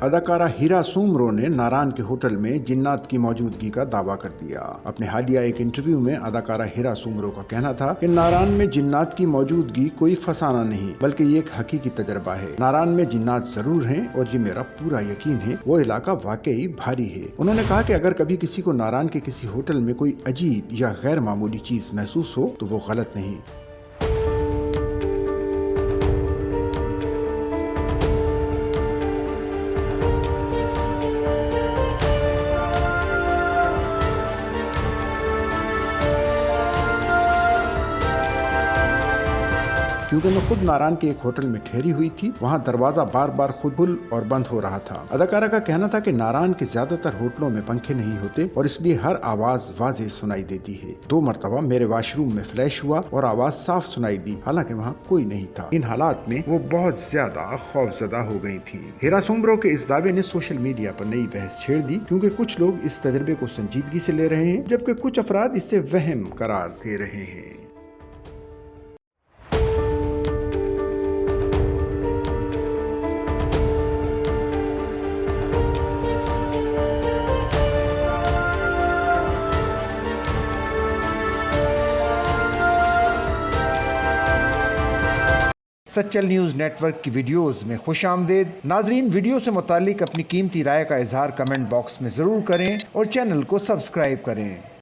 अदाकारा हीरा सुमरो ने नारायण के होटल में जिन्नात की मौजूदगी का दावा कर दिया। अपने हालिया एक इंटरव्यू में अदाकारा हीरा सुमरो का कहना था कि नारायण में जिन्नात की मौजूदगी कोई फसाना नहीं बल्कि ये एक हकीकी तजर्बा है। नारायण में जिन्नात जरूर हैं और ये मेरा पूरा यकीन है, वो इलाका वाकई भारी है। उन्होंने कहा कि अगर कभी किसी को नारायण के किसी होटल में कोई अजीब या गैर मामूली चीज महसूस हो तो वो गलत नहीं। क्योंकि मैं खुद नारायण के एक होटल में ठहरी हुई थी, वहाँ दरवाजा बार बार खुद खुल और बंद हो रहा था। अदाकारा का कहना था कि नारायण के ज्यादातर होटलों में पंखे नहीं होते और इसलिए हर आवाज वाज़ेह सुनाई देती है। 2 मरतबा मेरे वॉशरूम में फ्लैश हुआ और आवाज साफ सुनाई दी, हालांकि वहाँ कोई नहीं था। इन हालात में वो बहुत ज्यादा खौफजदा हो गई थी। हीरा सुमरो के इस दावे ने सोशल मीडिया पर नई बहस छेड़ दी, क्योंकि कुछ लोग इस तजर्बे को संजीदगी से ले रहे हैं जबकि कुछ अफराद इससे वहम करार दे रहे हैं। सच्चल न्यूज़ नेटवर्क की वीडियोस में खुशामदीद। नाजरीन, वीडियो से मुतालिक अपनी कीमती राय का इजहार कमेंट बॉक्स में ज़रूर करें और चैनल को सब्सक्राइब करें।